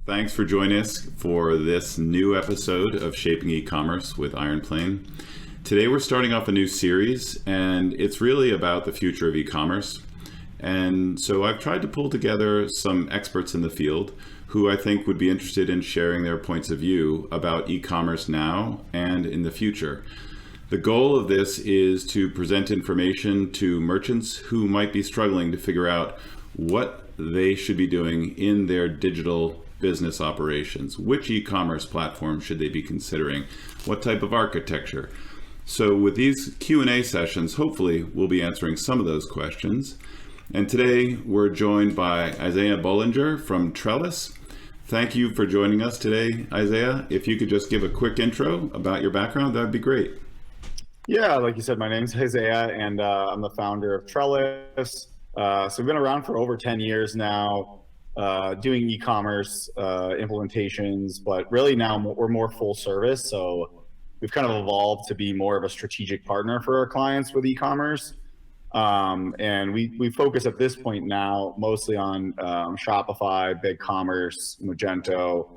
Thanks for joining us for this new episode of Shaping E-commerce with Iron Plane. Today we're starting off a new series, and it's really about the future of e-commerce. And so I've tried to pull together some experts in the field who I think would be interested in sharing their points of view about e-commerce now and in the future. The goal of this is to present information to merchants who might be struggling to figure out what they should be doing in their digital business operations. Which e-commerce platform should they be considering? What type of architecture? So with these Q&A sessions, hopefully we'll be answering some of those questions. And today we're joined by Isaiah Bollinger from Trellis. Thank you for joining us today, Isaiah. If you could just give a quick intro about your background, that'd be great. Yeah, like you said, my name's Isaiah, and I'm the founder of Trellis. So we've been around for over 10 years now, doing e-commerce implementations, but really now we're more full service. So we've kind of evolved to be more of a strategic partner for our clients with e-commerce. And we focus at this point now mostly on Shopify, BigCommerce, Magento,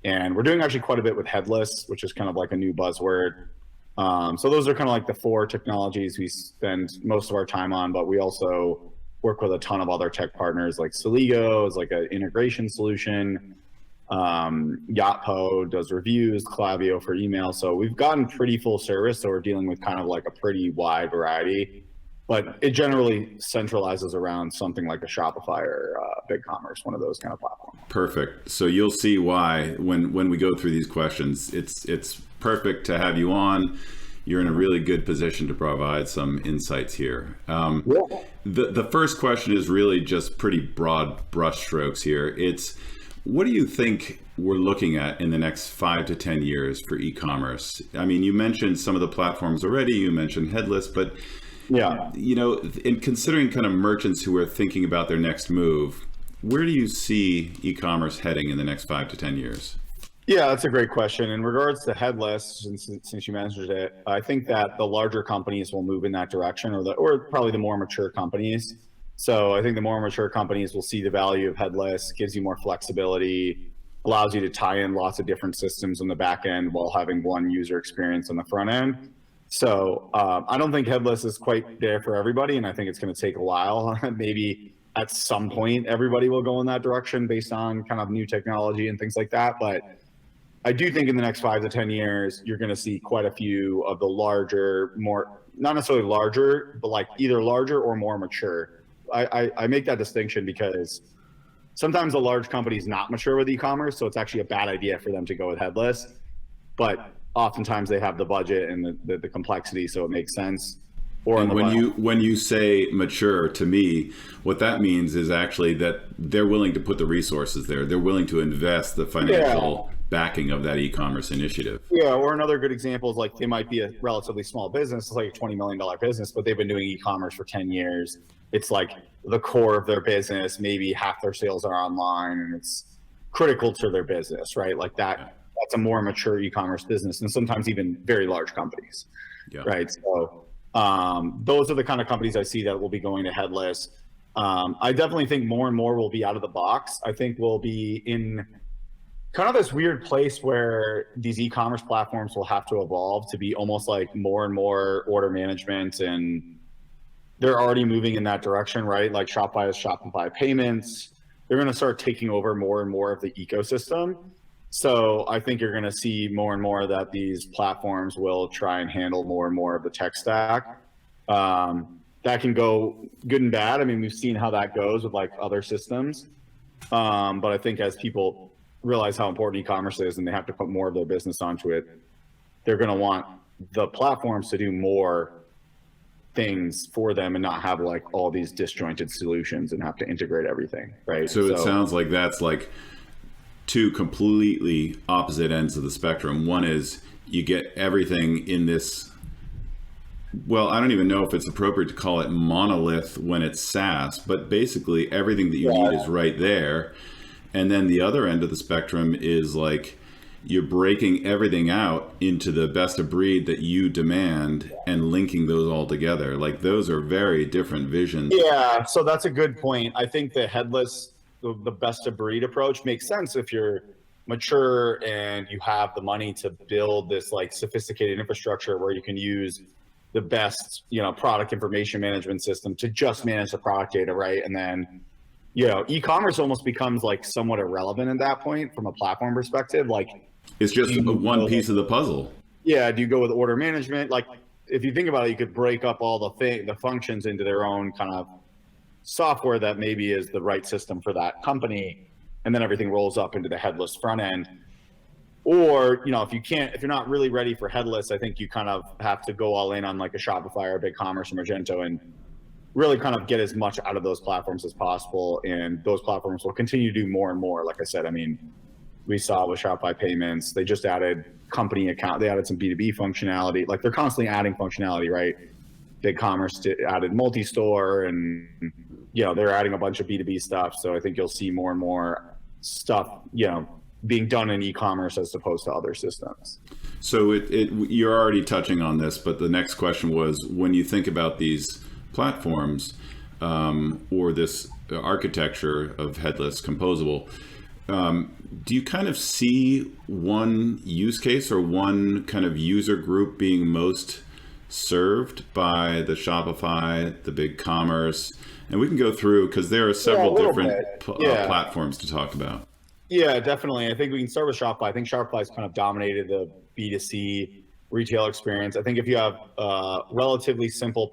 and we're doing actually quite a bit with Headless, which is kind of like a new buzzword. So those are kind of like the four technologies we spend most of our time on, but we also work with a ton of other tech partners like Celigo is like an integration solution. Yotpo does reviews, Klaviyo for email. So we've gotten pretty full service. So we're dealing with kind of like a pretty wide variety, but it generally centralizes around something like a Shopify or BigCommerce, one of those kind of platforms. Perfect. So you'll see why when we go through these questions, it's perfect to have you on. You're in a really good position to provide some insights here. The first question is really just pretty broad brushstrokes here. It's, what do you think we're looking at in the next 5 to 10 years for e-commerce? I mean, you mentioned some of the platforms already. You mentioned Headless, but in considering kind of merchants who are thinking about their next move, where do you see e-commerce heading in the next 5 to 10 years? Yeah, that's a great question. In regards to Headless, since you mentioned it, I think that the larger companies will move in that direction, or probably the more mature companies. So I think the more mature companies will see the value of Headless, gives you more flexibility, allows you to tie in lots of different systems on the back end while having one user experience on the front end. So I don't think Headless is quite there for everybody, and I think it's going to take a while. Maybe at some point everybody will go in that direction based on kind of new technology and things like that. But I do think in the next 5 to 10 years, you're going to see quite a few of the larger, more, not necessarily larger, but like either larger or more mature. I make that distinction because sometimes a large company is not mature with e-commerce, so it's actually a bad idea for them to go with Headless. But oftentimes they have the budget and the complexity, so it makes sense. And when you say mature, to me, what that means is actually that they're willing to put the resources there. They're willing to invest the financial backing of that e-commerce initiative. Yeah, or another good example is like they might be a relatively small business, it's like a $20 million business, but they've been doing e-commerce for 10 years. It's like the core of their business. Maybe half their sales are online and it's critical to their business, right? Like that. That's a more mature e-commerce business, and sometimes even very large companies, right? So those are the kind of companies I see that will be going to Headless. I definitely think more and more will be out of the box. I think we'll be in kind of this weird place where these e-commerce platforms will have to evolve to be almost like more and more order management, and they're already moving in that direction, right? Like Shopify has Shopify Payments. They're going to start taking over more and more of the ecosystem. So I think you're going to see more and more that these platforms will try and handle more and more of the tech stack. That can go good and bad. I mean, we've seen how that goes with like other systems. But I think as people realize how important e-commerce is and they have to put more of their business onto it, they're going to want the platforms to do more things for them and not have like all these disjointed solutions and have to integrate everything, right? So it sounds like that's like two completely opposite ends of the spectrum. One is you get everything in this, well, I don't even know if it's appropriate to call it monolith when it's SaaS, but basically everything that you need is right there. And then the other end of the spectrum is like you're breaking everything out into the best of breed that you demand and linking those all together. Like those are very different visions. Yeah, so that's a good point. I think the the best of breed approach makes sense if you're mature and you have the money to build this like sophisticated infrastructure where you can use the best, product information management system to just manage the product data, right? And then, e-commerce almost becomes like somewhat irrelevant at that point from a platform perspective. Like it's just one piece of the puzzle. Yeah. Do you go with order management? Like if you think about it, you could break up all the functions into their own kind of software that maybe is the right system for that company. And then everything rolls up into the headless front end. Or, if you're not really ready for headless, I think you kind of have to go all in on like a Shopify or a BigCommerce or Magento and really kind of get as much out of those platforms as possible. And those platforms will continue to do more and more. Like I said, I mean, we saw with Shopify payments, they just added company account. They added some B2B functionality. Like they're constantly adding functionality, right? BigCommerce added multi-store and, they're adding a bunch of B2B stuff. So I think you'll see more and more stuff, being done in e-commerce as opposed to other systems. So you're already touching on this, but the next question was, when you think about these platforms or this architecture of headless composable, do you kind of see one use case or one kind of user group being most served by the Shopify, the BigCommerce? And we can go through because there are several different platforms to talk about. Yeah, definitely. I think we can start with Shopify. I think Shopify's kind of dominated the B2C retail experience. I think if you have a relatively simple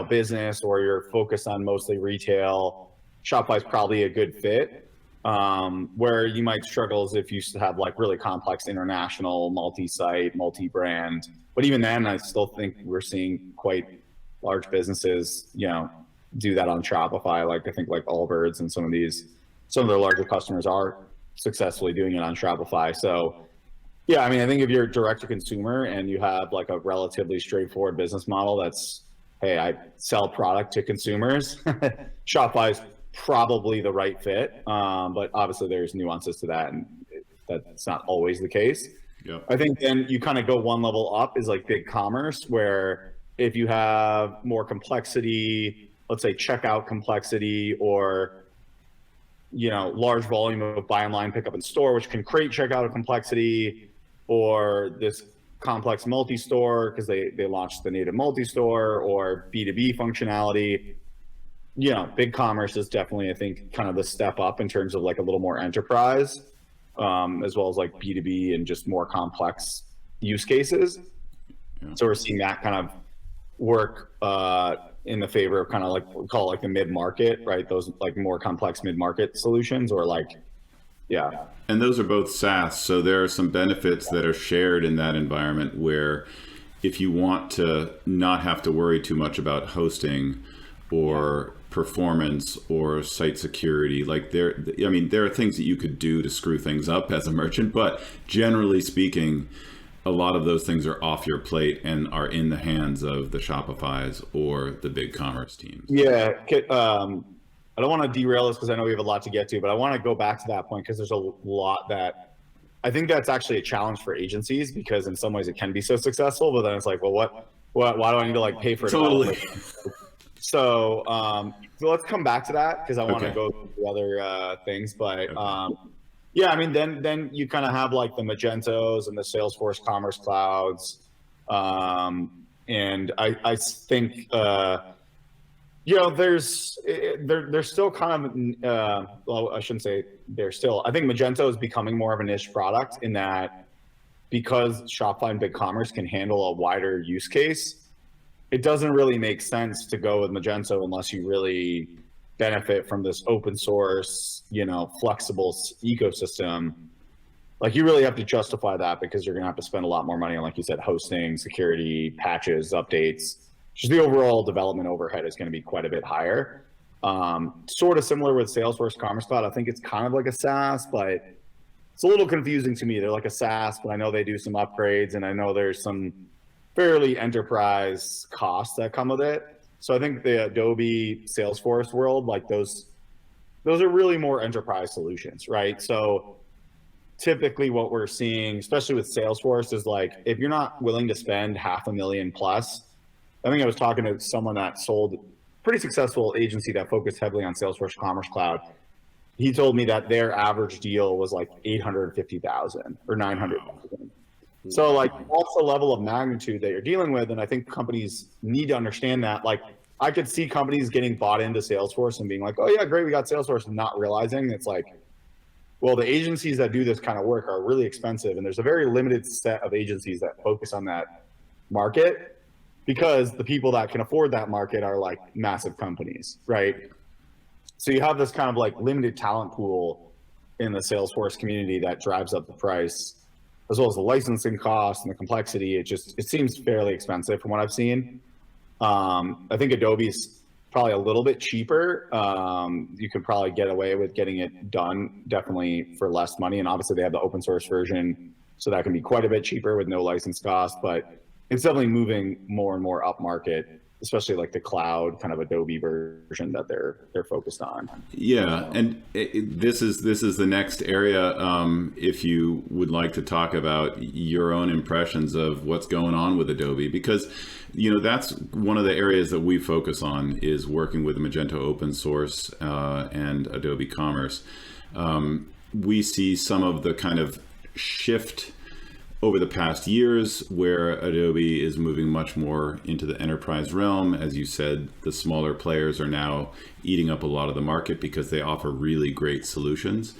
business or you're focused on mostly retail, Shopify's probably a good fit. Where you might struggle is if you have like really complex international, multi-site, multi-brand. But even then, I still think we're seeing quite large businesses, do that on Shopify. Like I think like Allbirds and some of their larger customers are successfully doing it on Shopify. So yeah, I mean, I think if you're direct to consumer and you have like a relatively straightforward business model that's, hey, I sell product to consumers, Shopify's probably the right fit. But obviously there's nuances to that and that's not always the case. Yep. I think then you kind of go one level up is like BigCommerce, where if you have more complexity, let's say checkout complexity or large volume of buy online, pick up in store, which can create checkout complexity, or this complex multi-store because they launched the native multi-store, or B2B functionality. BigCommerce is definitely, I think, kind of the step up in terms of like a little more enterprise, as well as like B2B and just more complex use cases. Yeah. So we're seeing that kind of work in the favor of kind of like we call it like the mid-market, right? Those like more complex mid-market solutions, or like, yeah. And those are both SaaS. So there are some benefits that are shared in that environment where if you want to not have to worry too much about hosting or performance or site security, like there are things that you could do to screw things up as a merchant, but generally speaking, a lot of those things are off your plate and are in the hands of the Shopifys or the BigCommerce teams. Yeah. I don't want to derail this because I know we have a lot to get to, but I want to go back to that point because there's a lot that I think that's actually a challenge for agencies, because in some ways it can be so successful, but then it's like, well, why do I need to like pay for it? Totally. So let's come back to that because I want to go through other things, but yeah, I mean, then you kind of have like the Magentos and the Salesforce Commerce Clouds. And I think, they're still kind of, well, I shouldn't say they're still, I think Magento is becoming more of a niche product in that because Shopify and BigCommerce can handle a wider use case, it doesn't really make sense to go with Magento unless you really benefit from this open source, flexible ecosystem. Like you really have to justify that because you're going to have to spend a lot more money on, like you said, hosting, security, patches, updates. Just the overall development overhead is going to be quite a bit higher. Sort of similar with Salesforce Commerce Cloud. I think it's kind of like a SaaS, but it's a little confusing to me. They're like a SaaS, but I know they do some upgrades and I know there's some fairly enterprise costs that come with it. So I think the Adobe Salesforce world, like those are really more enterprise solutions, right? So typically what we're seeing, especially with Salesforce, is like, if you're not willing to spend $500,000 plus, I think I was talking to someone that sold pretty successful agency that focused heavily on Salesforce Commerce Cloud. He told me that their average deal was like 850,000 or 900,000. So like that's the level of magnitude that you're dealing with. And I think companies need to understand that. Like I could see companies getting bought into Salesforce and being like, oh yeah, great, we got Salesforce, and not realizing it's like, well, the agencies that do this kind of work are really expensive. And there's a very limited set of agencies that focus on that market because the people that can afford that market are like massive companies, right? So you have this kind of like limited talent pool in the Salesforce community that drives up the price, as well as the licensing costs and the complexity. It seems fairly expensive from what I've seen. I think Adobe's probably a little bit cheaper. You could probably get away with getting it done definitely for less money. And obviously they have the open source version, so that can be quite a bit cheaper with no license cost, but it's definitely moving more and more up market, especially like the cloud kind of Adobe version that they're focused on. Yeah, and this is the next area. If you would like to talk about your own impressions of what's going on with Adobe, because that's one of the areas that we focus on is working with Magento open source and Adobe Commerce. We see some of the kind of shift over the past years where Adobe is moving much more into the enterprise realm. As you said, the smaller players are now eating up a lot of the market because they offer really great solutions.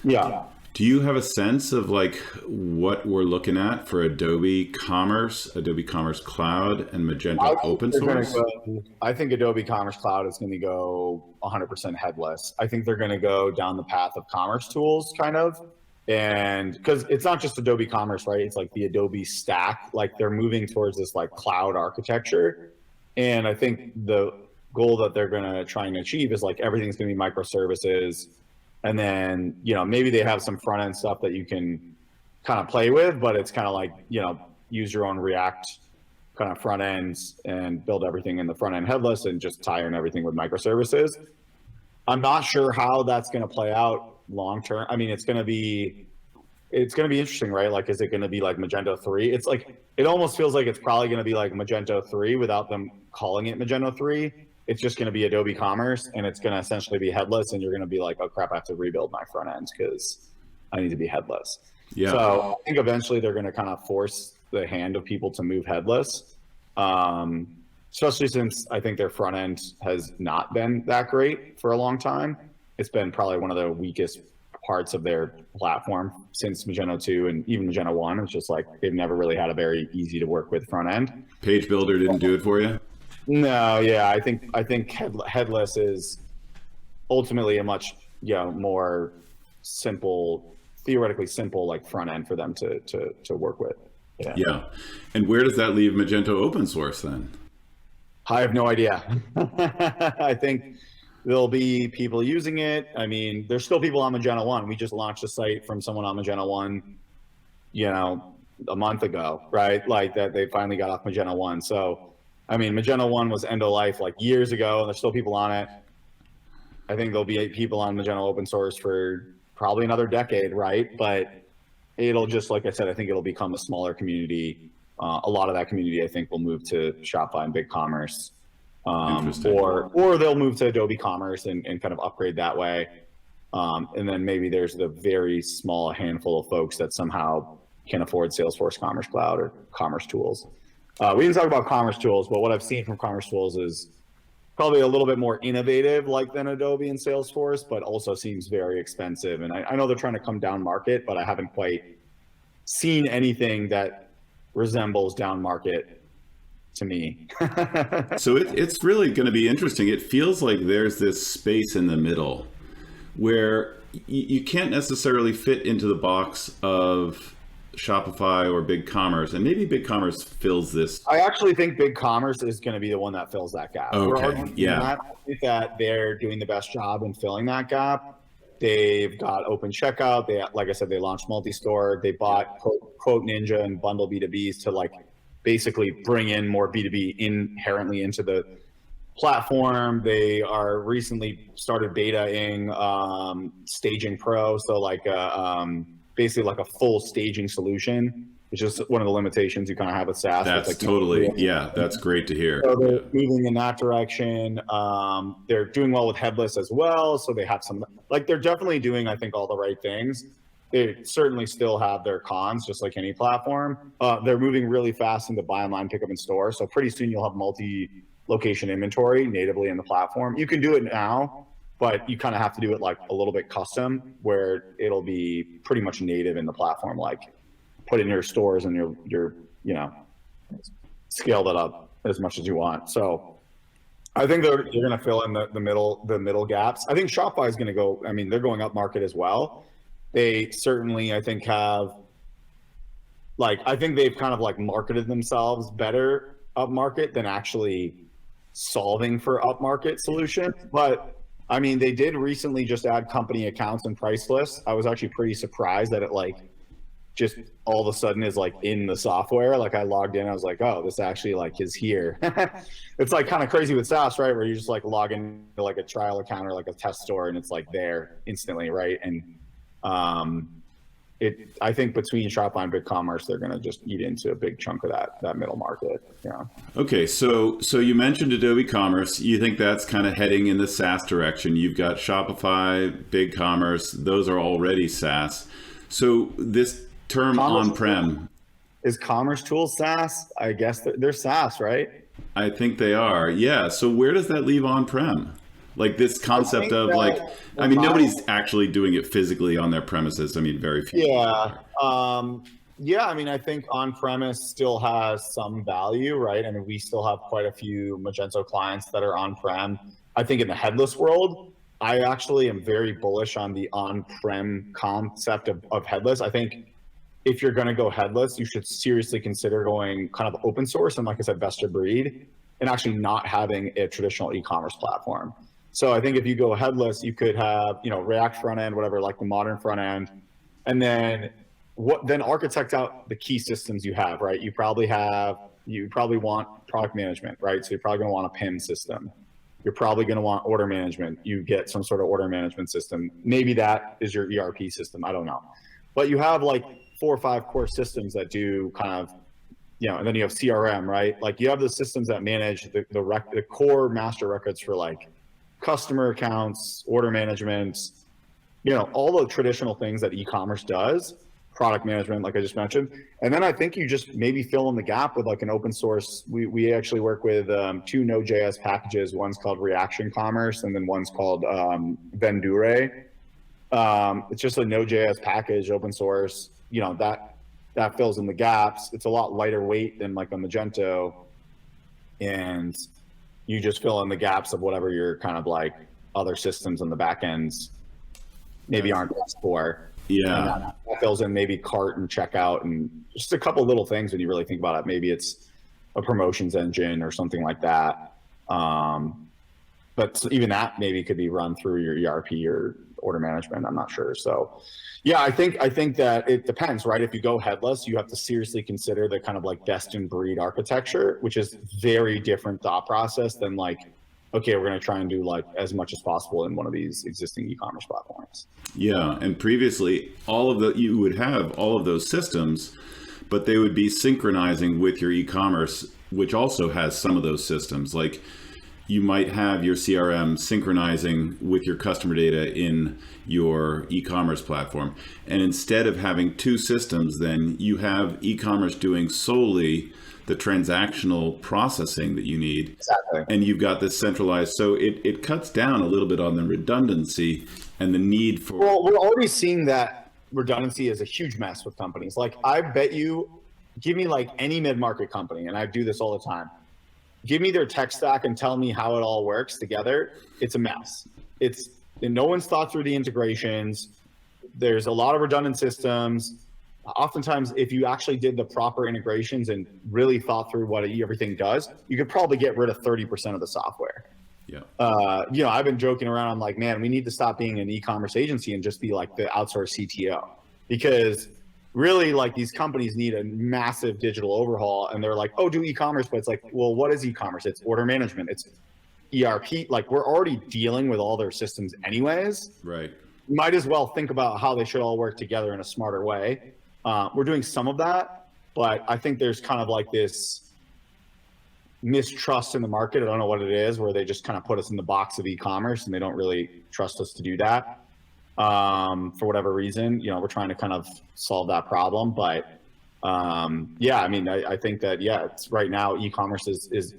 Yeah. Do you have a sense of like what we're looking at for Adobe Commerce, Adobe Commerce Cloud, and Magento open source? I think Adobe Commerce Cloud is going to go 100% headless. I think they're going to go down the path of commerce tools kind of. And because it's not just Adobe Commerce, right? It's like the Adobe stack, like they're moving towards this like cloud architecture. And I think the goal that they're going to try and achieve is like everything's going to be microservices. And then, maybe they have some front end stuff that you can kind of play with, but it's kind of like, use your own React kind of front ends and build everything in the front end headless and just tie in everything with microservices. I'm not sure how that's going to play out long term. I mean, it's going to be interesting, right? Like, is it going to be like Magento 3? It's like, it almost feels like it's probably going to be like Magento 3 without them calling it Magento 3. It's just going to be Adobe Commerce, and it's going to essentially be headless, and you're going to be like, oh crap, I have to rebuild my front ends because I need to be headless. Yeah. So I think eventually they're going to kind of force the hand of people to move headless, especially since I think their front end has not been that great for a long time. It's been probably one of the weakest parts of their platform since Magento 2 and even Magento 1. It's just like they've never really had a very easy to work with front end. Page Builder didn't do it for you? No, yeah, I think headless is ultimately a much more simple, theoretically simple like front end for them to work with. Yeah. And where does that leave Magento open source then? I have no idea. I think there'll be people using it. I mean, there's still people on Magento 1. We just launched a site from someone on Magento 1, a month ago, right? Like that they finally got off Magento 1. So, I mean, Magento 1 was end of life like years ago, and there's still people on it. I think there'll be people on Magento open source for probably another decade, right? But it'll just, like I said, I think it'll become a smaller community. A lot of that community, I think, will move to Shopify and BigCommerce. Or they'll move to Adobe Commerce and kind of upgrade that way. And then maybe there's the very small handful of folks that somehow can afford Salesforce Commerce Cloud or Commerce Tools. We didn't talk about Commerce Tools, but what I've seen from Commerce Tools is probably a little bit more innovative like than Adobe and Salesforce, but also seems very expensive. And I know they're trying to come down market, but I haven't quite seen anything that resembles down market to me. So it's really going to be interesting. It feels like there's this space in the middle where you can't necessarily fit into the box of Shopify or BigCommerce, and maybe BigCommerce fills this. I actually think BigCommerce is going to be the one that fills that gap. Okay, yeah. I think that they're doing the best job in filling that gap. They've got open checkout. They, like I said, they launched multi-store. They bought Quote Ninja and Bundle B2Bs to like basically bring in more B2B inherently into the platform. They are recently started beta-ing Staging Pro, so like basically like a full staging solution It's just one of the limitations you kind of have with SaaS. That's like, totally, that's great to hear. So they're moving in that direction. They're doing well with Headless as well. So they have some, like they're definitely doing, I think, all the right things. They certainly still have their cons, just like any platform. They're moving really fast into buy online, pick up in store. So pretty soon you'll have multi-location inventory natively in the platform. You can do it now, but you kind of have to do it like a little bit custom, where it'll be pretty much native in the platform, like put in your stores and your scale that up as much as you want. So I think they're going to fill in the middle gaps. I think Shopify is going to go, I mean, they're going up market as well. They certainly, I think, have, like, I think they've kind of like marketed themselves better up market than actually solving for up market solutions. But I mean, they did recently just add company accounts and price lists. I was actually pretty surprised that it like just all of a sudden is like in the software. Like I logged in, I was like, oh, this actually like is here. It's like kind of crazy with SaaS, right? Where you just like log into like a trial account or like a test store and it's like there instantly, right? And I think between Shopify and BigCommerce, they're going to just eat into a big chunk of that middle market. Yeah. Okay, so you mentioned Adobe Commerce. You think that's kind of heading in the SaaS direction. You've got Shopify, BigCommerce. Those are already SaaS. So this term on-prem. Is Commerce Tools SaaS? I guess they're SaaS, right? I think they are. Yeah. So where does that leave on-prem? Like this concept of like, I mean, nobody's actually doing it physically on their premises. I mean, very few. Yeah. Yeah. I mean, I think on-premise still has some value, right? I mean, we still have quite a few Magento clients that are on-prem. I think in the headless world, I actually am very bullish on the on-prem concept of headless. I think if you're going to go headless, you should seriously consider going kind of open source and, like I said, best of breed, and actually not having a traditional e-commerce platform. So I think if you go headless, you could have, React front end, whatever, like the modern front end, and then architect out the key systems you have, right? You probably want product management, right? So you're probably going to want a PIM system. You're probably going to want order management. You get some sort of order management system. Maybe that is your ERP system. I don't know. But you have like 4 or 5 core systems that do kind of, and then you have CRM, right? Like you have the systems that manage the core master records for like customer accounts, order management, all the traditional things that e-commerce does, product management, like I just mentioned. And then I think you just maybe fill in the gap with like an open source. We actually work with 2 Node.js packages. One's called Reaction Commerce, and then one's called Vendure. It's just a Node.js package, open source, that fills in the gaps. It's a lot lighter weight than like a Magento. And you just fill in the gaps of whatever your kind of like other systems on the back ends maybe aren't best for. Yeah. That fills in maybe cart and checkout and just a couple little things when you really think about it. Maybe it's a promotions engine or something like that. But even that maybe could be run through your ERP or order management. I'm not sure. So yeah, I think that it depends, right? If you go headless, you have to seriously consider the kind of like best in breed architecture, which is very different thought process than like, okay, we're going to try and do like as much as possible in one of these existing e-commerce platforms. Yeah. And previously you would have all of those systems, but they would be synchronizing with your e-commerce, which also has some of those systems. Like you might have your CRM synchronizing with your customer data in your e-commerce platform. And instead of having 2 systems, then you have e-commerce doing solely the transactional processing that you need. Exactly. And you've got this centralized. So it cuts down a little bit on the redundancy and the need for... Well, we're already seeing that redundancy is a huge mess with companies. Like I bet you, give me like any mid-market company, and I do this all the time. Give me their tech stack and tell me how it all works together. It's a mess. No one's thought through the integrations. There's a lot of redundant systems. Oftentimes, if you actually did the proper integrations and really thought through what everything does, you could probably get rid of 30% of the software. Yeah. I've been joking around. I'm like, man, we need to stop being an e-commerce agency and just be like the outsourced CTO, because really like these companies need a massive digital overhaul, and they're like, oh, do e-commerce. But it's like, well, what is e-commerce? It's order management. It's ERP. Like we're already dealing with all their systems anyways. Right. Might as well think about how they should all work together in a smarter way. We're doing some of that, but I think there's kind of like this mistrust in the market. I don't know what it is, where they just kind of put us in the box of e-commerce and they don't really trust us to do that. For whatever reason, we're trying to kind of solve that problem. But yeah, I mean, I think that, yeah, it's right now e-commerce is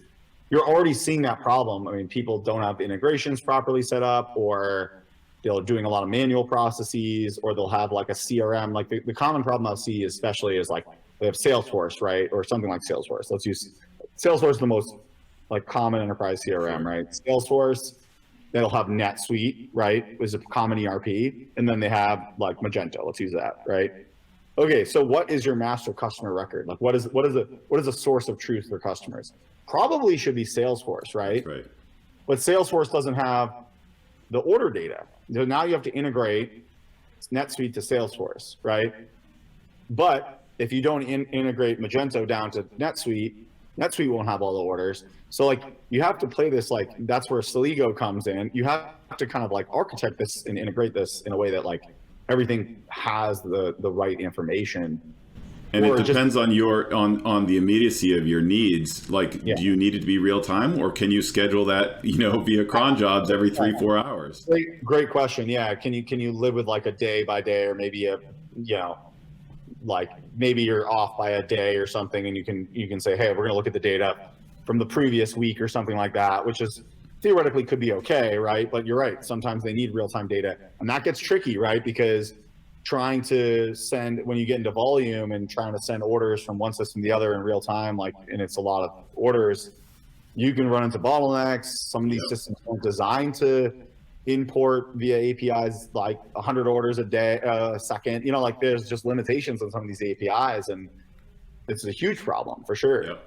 you're already seeing that problem. I mean, people don't have integrations properly set up, or they're doing a lot of manual processes, or they'll have like a CRM. Like the common problem I'll see especially is like they have Salesforce, right? Or something like Salesforce. Let's use Salesforce, the most like common enterprise CRM, right? Salesforce, they'll have NetSuite, right? Is a common ERP. And then they have like Magento. Let's use that, right? Okay, so what is your master customer record? Like what is a source of truth for customers? Probably should be Salesforce, right? Right. But Salesforce doesn't have the order data. So now you have to integrate NetSuite to Salesforce, right? But if you don't integrate Magento down to NetSuite, NetSuite won't have all the orders. So like you have to play this, like that's where Celigo comes in. You have to kind of like architect this and integrate this in a way that like everything has the right information. And it depends on on the immediacy of your needs. Like, do you need it to be real time, or can you schedule that, via cron jobs every 3-4 hours? Great question. Yeah. Can you live with like a day by day, or maybe like maybe you're off by a day or something, and you can say, hey, we're going to look at the data from the previous week or something like that, which is theoretically could be okay, right? But you're right. Sometimes they need real-time data, and that gets tricky, right? Because trying to send, when you get into volume and trying to send orders from one system to the other in real time, and it's a lot of orders, you can run into bottlenecks. Some of these systems aren't designed to import via APIs like 100 orders a day, a second. Like there's just limitations on some of these APIs, and it's a huge problem for sure.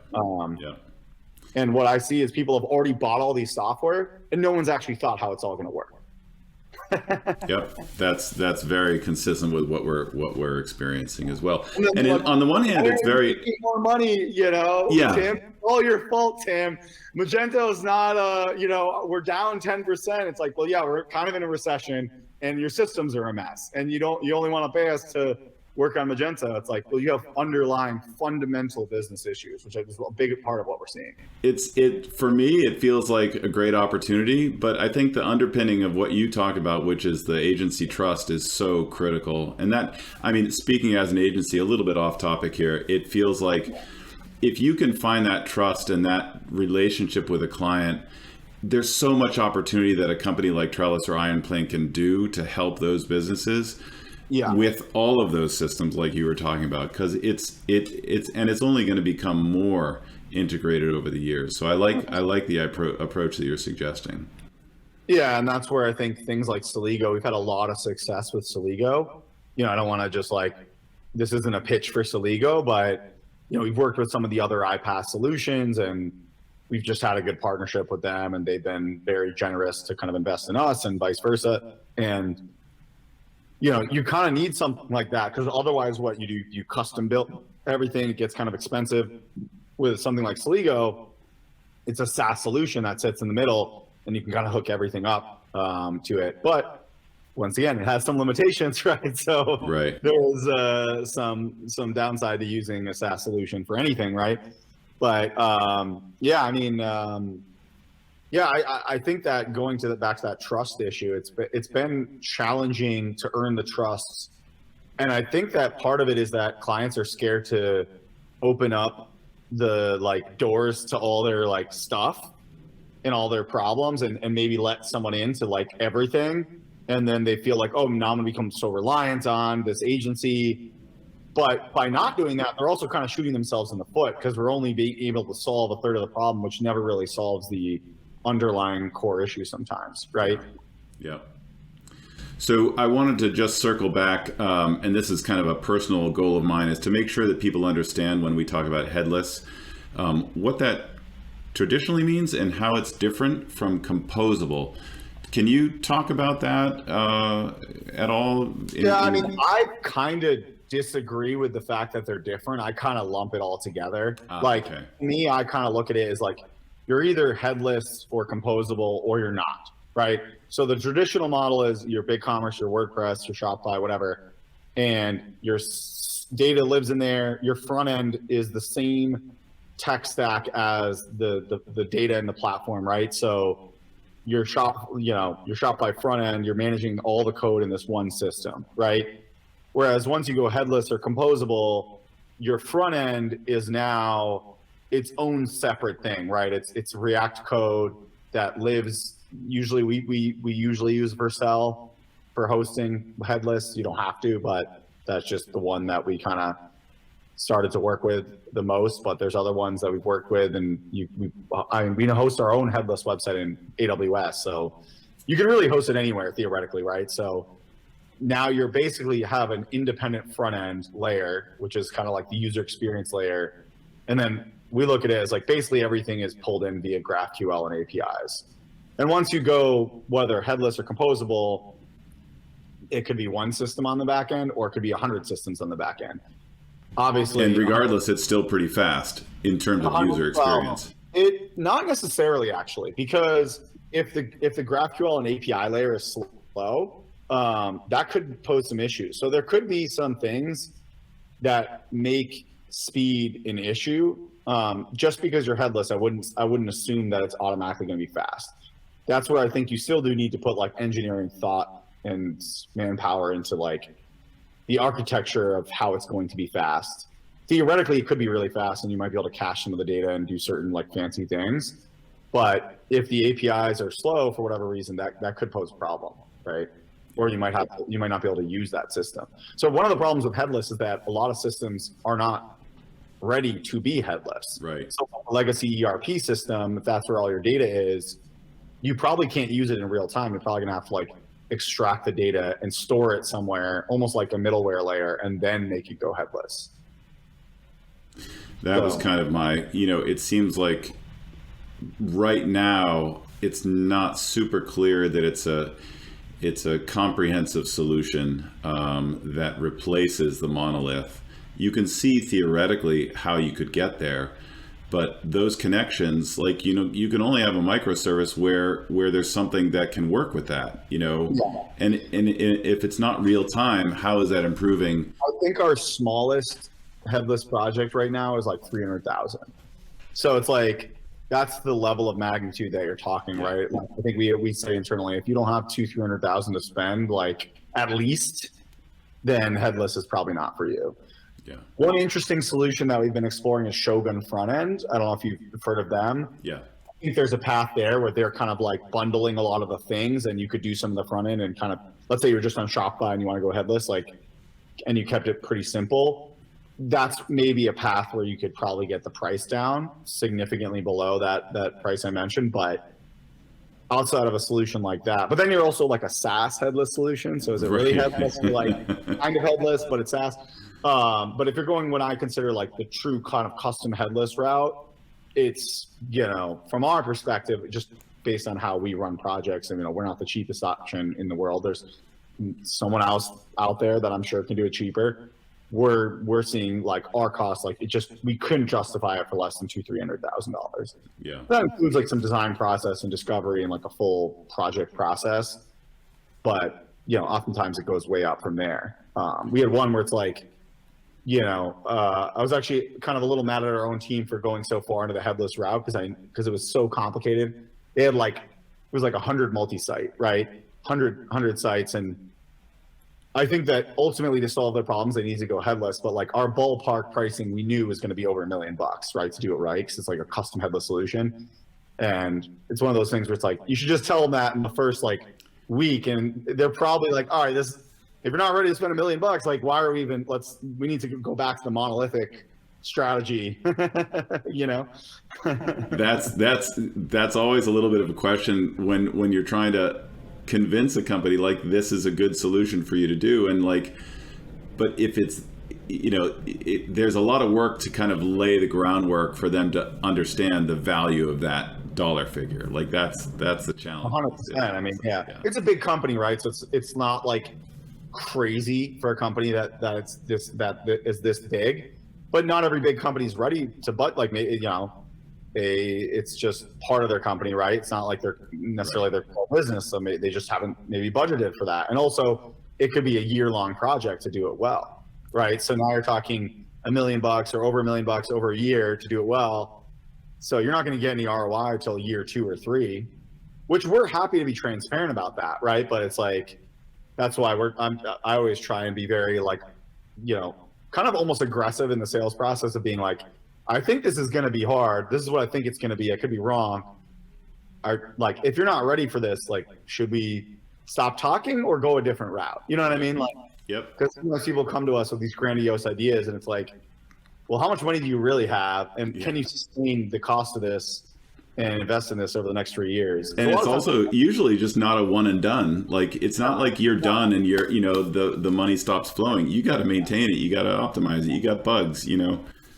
And what I see is people have already bought all these software, and no one's actually thought how it's all going to work. Yep, that's very consistent with what we're experiencing as well. And on the one hand, it's very more money, Tim, all your fault, Tim. Magento's not we're down 10%. It's like, well, yeah, we're kind of in a recession, and your systems are a mess, and you only want to pay us to work on Magento. It's like, well, you have underlying fundamental business issues, which is a big part of what we're seeing. For me, it feels like a great opportunity, but I think the underpinning of what you talk about, which is the agency trust, is so critical. And that, I mean, speaking as an agency, a little bit off topic here, it feels like if you can find that trust and that relationship with a client, there's so much opportunity that a company like Trellis or Ironplane can do to help those businesses. With all of those systems like you were talking about, because it's only going to become more integrated over the years. So I like the approach that you're suggesting. Yeah, and that's where I think things like Celigo, we've had a lot of success with Celigo. I don't want to just this isn't a pitch for Celigo, but we've worked with some of the other iPaaS solutions, and we've just had a good partnership with them, and they've been very generous to kind of invest in us, and vice versa. And you kind of need something like that, because otherwise what you do, you custom build everything. It gets kind of expensive. With something like Celigo, it's a SaaS solution that sits in the middle, and you can kind of hook everything up to it. But once again, it has some limitations, right? So there's some downside to using a SaaS solution for anything, right? But I think that going back to that trust issue, it's been challenging to earn the trust. And I think that part of it is that clients are scared to open up the doors to all their stuff and all their problems, and maybe let someone into everything. And then they feel like, oh, now I'm gonna become so reliant on this agency. But by not doing that, they're also kind of shooting themselves in the foot, because we're only being able to solve a third of the problem, which never really solves the underlying core issue sometimes, right? Yeah. So I wanted to just circle back, and this is kind of a personal goal of mine, is to make sure that people understand when we talk about headless, what that traditionally means and how it's different from composable. Can you talk about that at all? I kind of disagree with the fact that they're different. I kind of lump it all together. Me, I kind of look at it as you're either headless or composable, or you're not, right? So the traditional model is your BigCommerce, your WordPress, your Shopify, whatever, and your data lives in there. Your front end is the same tech stack as the data in the platform, right? So your Shopify front end, you're managing all the code in this one system, right? Whereas once you go headless or composable, your front end is now its own separate thing, right? It's React code that lives. Usually we usually use Vercel for hosting Headless. You don't have to, but that's just the one that we kind of started to work with the most. But there's other ones that we've worked with, and we host our own Headless website in AWS, so you can really host it anywhere theoretically, right? So now you're basically have an independent front end layer, which is kind of like the user experience layer, and then we look at it as like basically everything is pulled in via GraphQL and APIs. And once you go, whether headless or composable, it could be one system on the back end, or it could be 100 systems on the back end. Obviously, and regardless, it's still pretty fast in terms of user experience. It not necessarily, actually, because if the GraphQL and API layer is slow, that could pose some issues. So there could be some things that make speed an issue. Just because you're headless, I wouldn't assume that it's automatically going to be fast. That's where I think you still do need to put like engineering thought and manpower into like the architecture of how it's going to be fast. Theoretically, it could be really fast, and you might be able to cache some of the data and do certain like fancy things. But if the APIs are slow for whatever reason, that could pose a problem, right? Or you might not be able to use that system. So one of the problems with headless is that a lot of systems are not ready to be headless. Right. So a legacy ERP system, if that's where all your data is, you probably can't use it in real time. You're probably gonna have to like extract the data and store it somewhere, almost like a middleware layer, and then make it go headless. That was kind of my, it seems like right now it's not super clear that it's a comprehensive solution that replaces the monolith. You can see theoretically how you could get there, but those connections, like, you can only have a microservice where there's something that can work with that, Yeah. and if it's not real time, how is that improving? I think our smallest headless project right now is like 300,000. So it's like, that's the level of magnitude that you're talking, right? Like, I think we say internally, if you don't have 300,000 to spend, like at least, then headless is probably not for you. Yeah. One interesting solution that we've been exploring is Shogun front end. I don't know if you've heard of them. Yeah. I think there's a path there where they're kind of like bundling a lot of the things, and you could do some of the front end and kind of, let's say you're just on Shopify and you want to go headless, like, and you kept it pretty simple. That's maybe a path where you could probably get the price down significantly below that price I mentioned, but outside of a solution like that. But then you're also like a SaaS headless solution. So is it really headless? Like kind of headless, but it's SaaS. But if you're going what I consider like the true kind of custom headless route, it's, from our perspective, just based on how we run projects, and we're not the cheapest option in the world. There's someone else out there that I'm sure can do it cheaper. We're seeing like our cost, like we couldn't justify it for less than $200,000-$300,000. Yeah. That includes like some design process and discovery and like a full project process. But, oftentimes it goes way up from there. We had one where it's like, I was actually kind of a little mad at our own team for going so far into the headless route because it was so complicated. They had it was like 100 multi-site, right? 100 sites. And I think that ultimately to solve their problems, they need to go headless. But like our ballpark pricing, we knew was going to be over $1 million, right? To do it right. Because it's like a custom headless solution. And it's one of those things where it's like, you should just tell them that in the first week. And they're probably like, all right, if you're not ready to spend $1 million, like, why are we even, we need to go back to the monolithic strategy, That's always a little bit of a question when you're trying to convince a company like this is a good solution for you to do, and but if it's there's a lot of work to kind of lay the groundwork for them to understand the value of that dollar figure. Like that's the challenge. 100%. Yeah. It's a big company, right? So it's not like crazy for a company that is this big, but not every big company is ready to, but like, it's just part of their company, right? It's not like they're necessarily their core business, so they just haven't maybe budgeted for that. And also, it could be a year-long project to do it well, right? So now you're talking $1 million or over $1 million over a year to do it well. So you're not going to get any ROI until year 2 or 3, which we're happy to be transparent about that, right? But it's like, that's why I always try and be very like, kind of almost aggressive in the sales process of being like, I think this is going to be hard. This is what I think it's going to be. I could be wrong. Like, if you're not ready for this, like, should we stop talking or go a different route? You know what I mean? Like, yep. Because most people come to us with these grandiose ideas, and it's like, well, how much money do you really have, and can you sustain the cost of this and invest in this over the next 3 years? And it's also usually just not a one and done. Like, it's not like you're done and you're, the money stops flowing. You got to maintain it. You got to optimize it. You got bugs,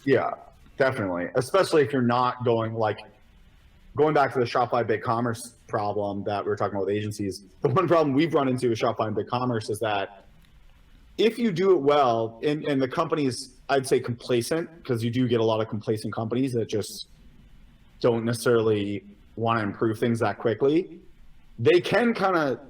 Yeah, definitely. Especially if you're not going back to the Shopify BigCommerce problem that we were talking about with agencies. The one problem we've run into with Shopify and BigCommerce is that if you do it well, and the company's, I'd say, complacent, because you do get a lot of complacent companies that just don't necessarily want to improve things that quickly, they can kind of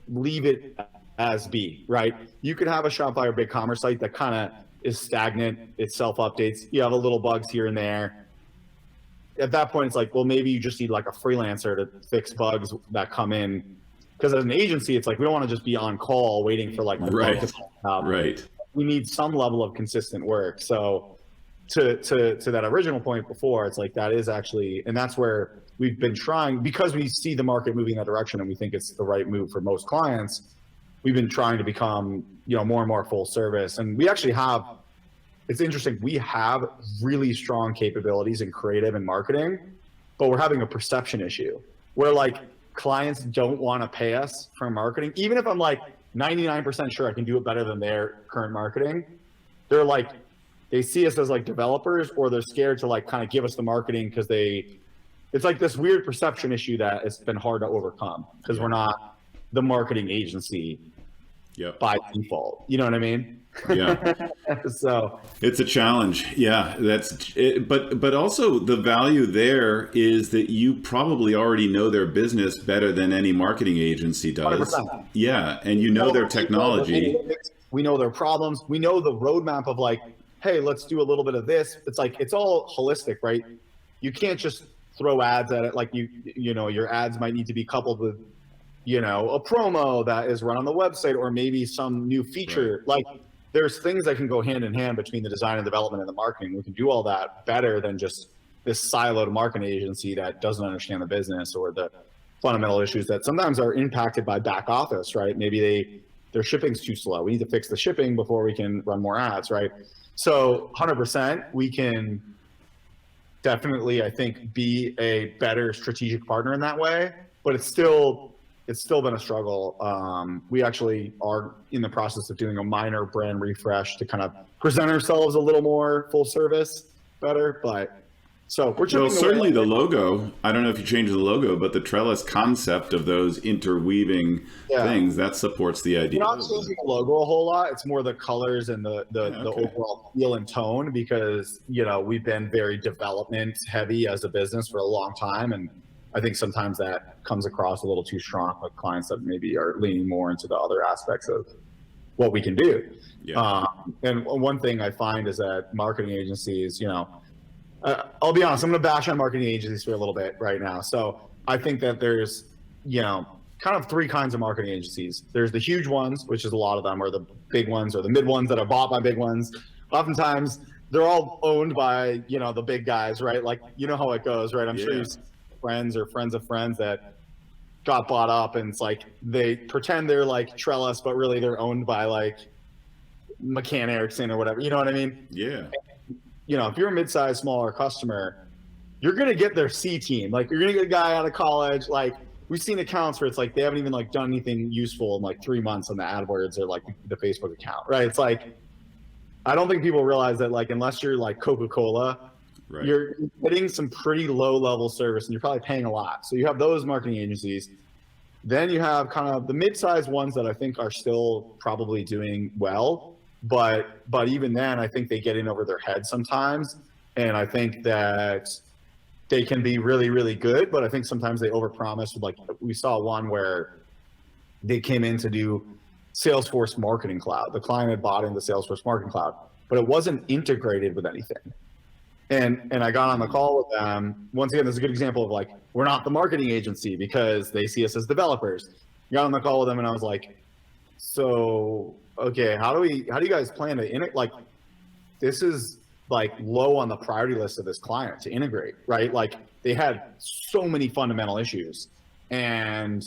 leave it as be, right? You could have a Shopify or BigCommerce site that kind of is stagnant, it self-updates, you have a little bugs here and there. At that point, it's like, well, maybe you just need like a freelancer to fix bugs that come in. Because as an agency, it's like, we don't want to just be on call waiting for like the bug to come out. Right. We need some level of consistent work. So to that original point before, it's like, that is actually, and that's where we've been trying, because we see the market moving that direction and we think it's the right move for most clients, we've been trying to become, more and more full service. And we actually have, it's interesting, we have really strong capabilities in creative and marketing, but we're having a perception issue where like clients don't want to pay us for marketing. Even if I'm like 99% sure I can do it better than their current marketing, they're like, they see us as like developers, or they're scared to like kind of give us the marketing because it's like this weird perception issue that it's been hard to overcome because we're not the marketing agency by default. You know what I mean? Yeah. So it's a challenge. Yeah, that's it. But also the value there is that you probably already know their business better than any marketing agency does. 100%. Yeah, and you know their technology. We know their problems. We know the roadmap of like, hey, let's do a little bit of this. It's like, it's all holistic, right? You can't just throw ads at it. Like your ads might need to be coupled with, a promo that is run on the website, or maybe some new feature. Right. Like, there's things that can go hand in hand between the design and development and the marketing. We can do all that better than just this siloed marketing agency that doesn't understand the business or the fundamental issues that sometimes are impacted by back office, right? Maybe their shipping's too slow. We need to fix the shipping before we can run more ads, right? So 100%, we can definitely, I think, be a better strategic partner in that way, but it's still been a struggle. We actually are in the process of doing a minor brand refresh to kind of present ourselves a little more full service better. But so we're certainly the logo. I don't know if you changed the logo, but the Trellis concept of those interweaving things, that supports the idea. We're not changing the logo a whole lot. It's more the colors and the overall feel and tone, because we've been very development heavy as a business for a long time, and I think sometimes that comes across a little too strong with clients that maybe are leaning more into the other aspects of what we can do. Yeah. And one thing I find is that marketing agencies, I'll be honest, I'm going to bash on marketing agencies for a little bit right now. So I think that there's, kind of 3 kinds of marketing agencies. There's the huge ones, which is a lot of them, or the big ones, or the mid ones that are bought by big ones. Oftentimes they're all owned by, the big guys, right? Like, how it goes, right? I'm sure you see friends or friends of friends that got bought up, and it's like they pretend they're like Trellis, but really they're owned by like McCann Erickson or whatever. You know what I mean? Yeah. If you're a mid-sized, smaller customer, you're going to get their C team. Like, you're going to get a guy out of college. Like, we've seen accounts where it's like they haven't even like done anything useful in like 3 months on the AdWords or like the Facebook account, right? It's like, I don't think people realize that, like, unless you're like Coca-Cola, right, you're getting some pretty low-level service, and you're probably paying a lot. So you have those marketing agencies. Then you have kind of the mid-sized ones that I think are still probably doing well. But even then, I think they get in over their head sometimes. And I think that they can be really, really good. But I think sometimes they overpromise. Like, we saw one where they came in to do Salesforce Marketing Cloud. The client had bought into Salesforce Marketing Cloud, but it wasn't integrated with anything. And I got on the call with them. Once again, this is a good example of like, we're not the marketing agency because they see us as developers. Got on the call with them and I was like, so, okay, how do you guys plan to integrate? Like, this is like low on the priority list of this client to integrate, right? Like they had so many fundamental issues and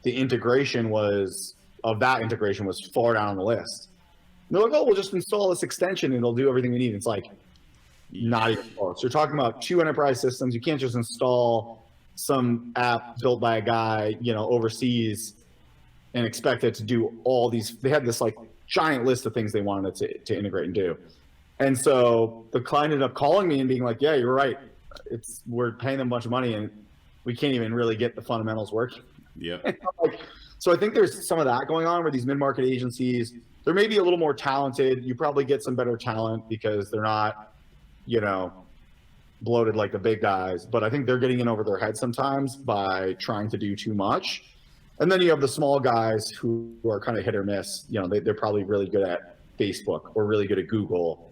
the integration was far down on the list. And they're like, oh, we'll just install this extension and it'll do everything we need. It's like, not even close. You're talking about 2 enterprise systems. You can't just install some app built by a guy, overseas and expect it to do all these. They had this like giant list of things they wanted it to integrate and do. And so the client ended up calling me and being like, yeah, you're right. We're paying them a bunch of money and we can't even really get the fundamentals working. Yeah. So I think there's some of that going on where these mid-market agencies, they're maybe a little more talented. You probably get some better talent because they're not, bloated like the big guys, but I think they're getting in over their head sometimes by trying to do too much. And then you have the small guys who are kind of hit or miss. They're probably really good at Facebook or really good at Google,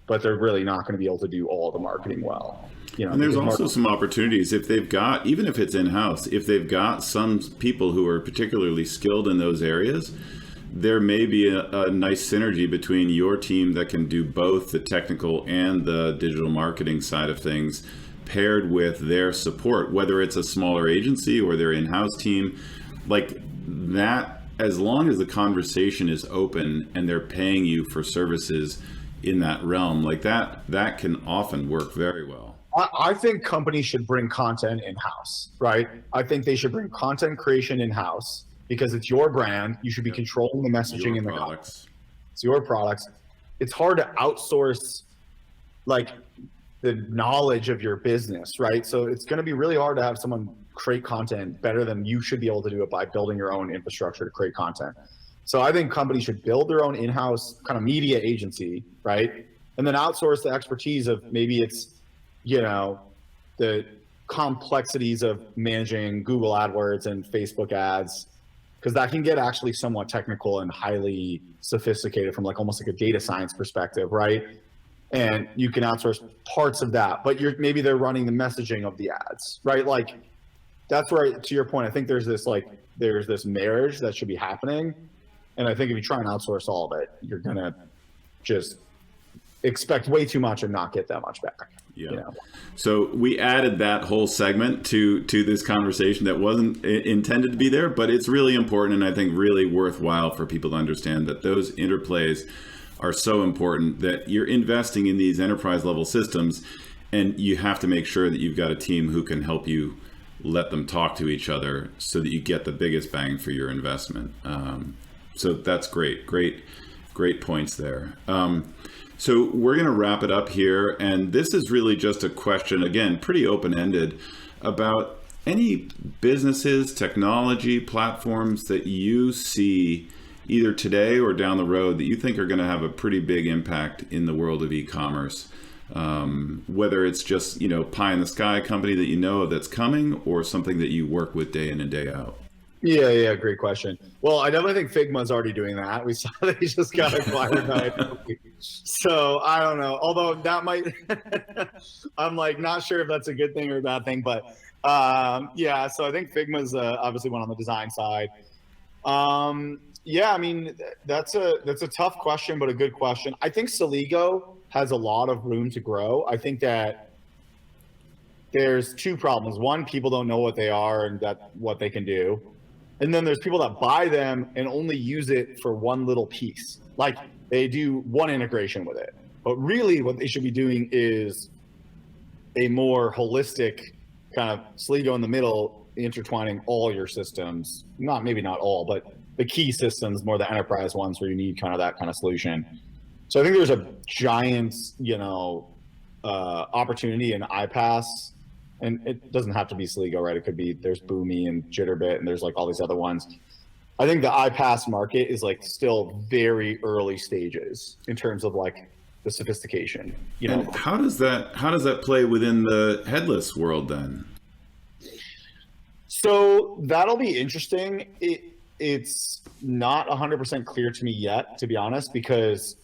but they're really not going to be able to do all the marketing well. And there's also some opportunities if they've got, even if it's in-house, if they've got some people who are particularly skilled in those areas, there may be a nice synergy between your team that can do both the technical and the digital marketing side of things paired with their support, whether it's a smaller agency or their in-house team. Like that, as long as the conversation is open and they're paying you for services in that realm, like that can often work very well. I think companies should bring content in-house, right? I think they should bring content creation in-house because it's your brand. You should be controlling the messaging in the products. It's your products. It's hard to outsource like the knowledge of your business, right? So it's going to be really hard to have someone create content better than you should be able to do it by building your own infrastructure to create content. So I think companies should build their own in-house kind of media agency, right? And then outsource the expertise of maybe it's, the complexities of managing Google AdWords and Facebook ads, because that can get actually somewhat technical and highly sophisticated from like almost like a data science perspective, right? And you can outsource parts of that, but maybe they're running the messaging of the ads, right? Like that's where, to your point, I think there's this marriage that should be happening. And I think if you try and outsource all of it, you're going to just expect way too much and not get that much back. Yeah. So we added that whole segment to this conversation that wasn't intended to be there, but it's really important and I think really worthwhile for people to understand that those interplays are so important, that you're investing in these enterprise level systems and you have to make sure that you've got a team who can help you let them talk to each other so that you get the biggest bang for your investment. So that's great points there. So we're going to wrap it up here. And this is really just a question, again, pretty open-ended, about any businesses, technology, platforms that you see either today or down the road that you think are going to have a pretty big impact in the world of e-commerce. Whether it's just, pie in the sky company that that's coming or something that you work with day in and day out. Yeah, great question. Well, I definitely think Figma's already doing that. We saw that he just got acquired by Adobe. So I don't know. Although that might, I'm like not sure if that's a good thing or a bad thing. But yeah, so I think Figma's obviously one on the design side. Yeah, I mean that's a tough question, but a good question. I think Celigo has a lot of room to grow. I think that there's two problems. One, people don't know what they are and what they can do. And then there's people that buy them and only use it for one little piece. Like they do one integration with it. But really what they should be doing is a more holistic kind of Celigo in the middle, intertwining all your systems. Maybe not all, but the key systems, more the enterprise ones where you need kind of that kind of solution. So I think there's a giant, opportunity in iPaaS. And it doesn't have to be Celigo, right? It could be, there's Boomi and Jitterbit and there's like all these other ones. I think the iPaaS market is like still very early stages in terms of like the sophistication. And how does that play within the headless world then? So that'll be interesting. it's not 100% clear to me yet, to be honest, because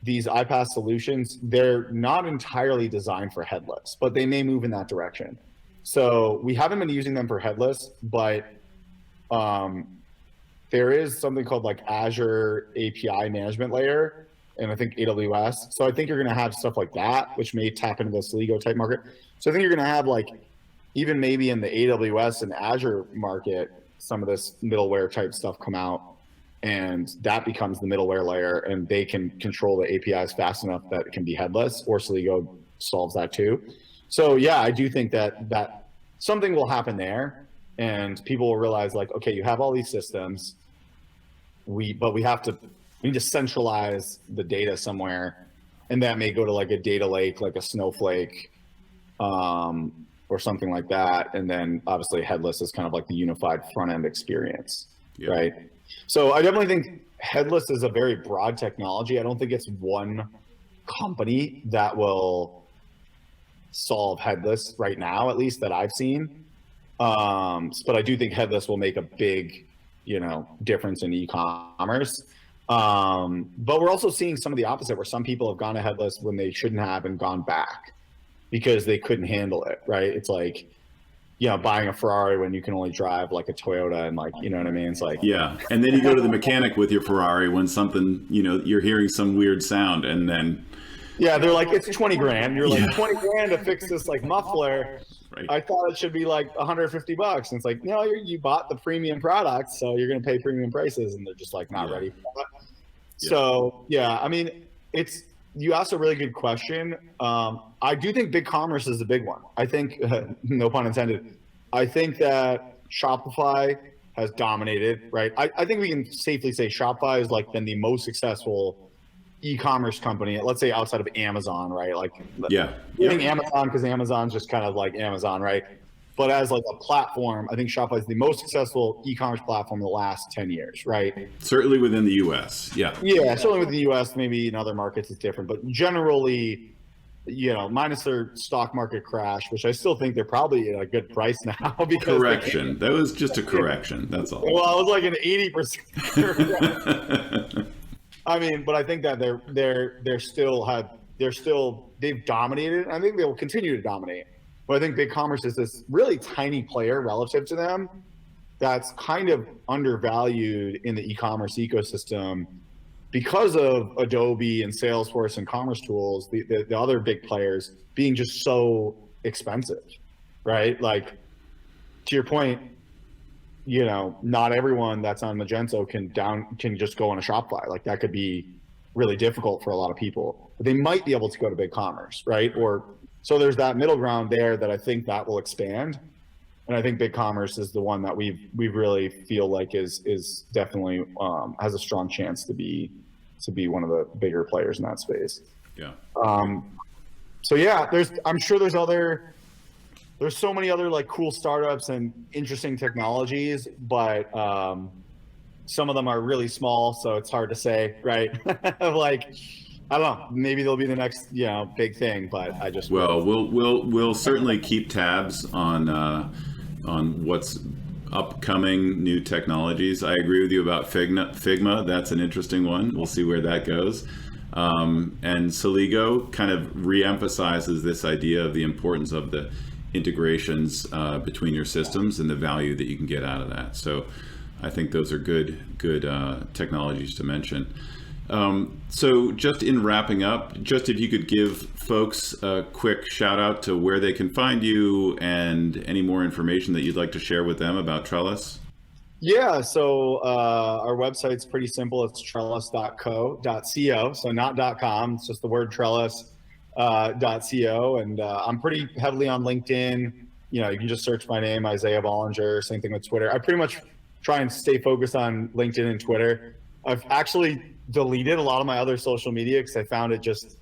these iPaaS solutions, they're not entirely designed for headless, but they may move in that direction. So we haven't been using them for headless, but there is something called like Azure API management layer, and I think AWS. So I think you're going to have stuff like that, which may tap into the Celigo type market. So I think you're going to have like, even maybe in the AWS and Azure market, some of this middleware type stuff come out, and that becomes the middleware layer, and they can control the APIs fast enough that it can be headless, or Celigo solves that too. So yeah, I do think that something will happen there, and people will realize like, okay, you have all these systems, but we need to centralize the data somewhere, and that may go to like a data lake, like a Snowflake, or something like that. And then obviously headless is kind of like the unified front end experience, right? So I definitely think headless is a very broad technology. I don't think it's one company that will solve headless right now, at least that I've seen. But I do think headless will make a big, difference in e-commerce. But we're also seeing some of the opposite, where some people have gone to headless when they shouldn't have and gone back because they couldn't handle it, right? It's like, buying a Ferrari when you can only drive like a Toyota, and like, you know what I mean? It's like, yeah. And then you go to the mechanic with your Ferrari when something, you're hearing some weird sound, and then yeah, they're like, it's 20 grand. You're like, 20 grand to fix this like muffler. Right. I thought it should be like $150. And it's like, no, you bought the premium product, so you're going to pay premium prices, and they're just like not ready for that. Yeah. So yeah, I mean, you asked a really good question. I do think BigCommerce is a big one. I think, no pun intended, I think that Shopify has dominated, right? I think we can safely say Shopify has like been the most successful e-commerce company, let's say outside of Amazon, right? Like, Amazon, because Amazon's just kind of like Amazon, right? But as like a platform, I think Shopify is the most successful e-commerce platform in the last 10 years, right? Certainly within the US, yeah. Yeah, certainly within the US, maybe in other markets it's different, but generally, minus their stock market crash, which I still think they're probably at a good price now. Because correction. That was just a correction, that's all. Well, it was like an 80%. I mean, but I think that they've dominated. I think they will continue to dominate. But I think BigCommerce is this really tiny player relative to them that's kind of undervalued in the e-commerce ecosystem because of Adobe and Salesforce and Commerce Tools, the other big players being just so expensive, right? Like, to your point, not everyone that's on Magento can just go on a Shopify. Like, that could be really difficult for a lot of people. But they might be able to go to BigCommerce, right? So there's that middle ground there that I think that will expand. And I think BigCommerce is the one that we really feel like is definitely has a strong chance to be one of the bigger players in that space. Yeah. So yeah, I'm sure there's so many other like cool startups and interesting technologies, but some of them are really small, so it's hard to say, right? Like, I don't know, maybe they'll be the next big thing, but I just we'll certainly keep tabs on what's upcoming new technologies. I agree with you about Figma. That's an interesting one. We'll see where that goes. And Celigo kind of reemphasizes this idea of the importance of the integrations between your systems and the value that you can get out of that. So I think those are good technologies to mention. So just in wrapping up, just if you could give folks a quick shout out to where they can find you and any more information that you'd like to share with them about Trellis. Yeah, so our website's pretty simple. It's trellis.co, so not .com, it's just the word Trellis. .co, and I'm pretty heavily on LinkedIn. You can just search my name, Isaiah Bollinger. Same thing with Twitter. I pretty much try and stay focused on LinkedIn and Twitter. I've actually deleted a lot of my other social media because I found it just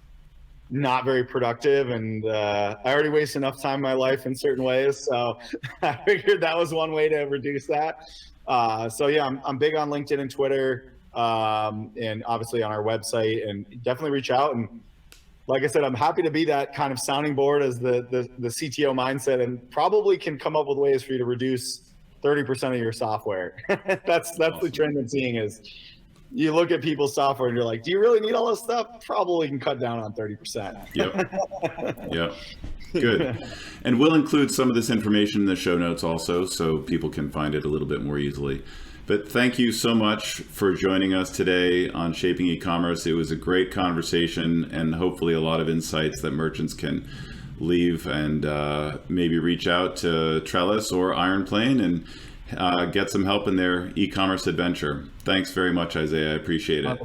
not very productive, and I already waste enough time in my life in certain ways. So I figured that was one way to reduce that. So yeah, I'm big on LinkedIn and Twitter, and obviously on our website, and definitely reach out. And like I said, I'm happy to be that kind of sounding board as the CTO mindset, and probably can come up with ways for you to reduce 30% of your software. That's Awesome. the trend I'm seeing is you look at people's software and you're like, do you really need all this stuff? Probably can cut down on 30%. Yep. Good. And we'll include some of this information in the show notes also, so people can find it a little bit more easily. But thank you so much for joining us today on Shaping E-commerce. It was a great conversation and hopefully a lot of insights that merchants can leave and maybe reach out to Trellis or Ironplane and get some help in their e-commerce adventure. Thanks very much, Isaiah. I appreciate it.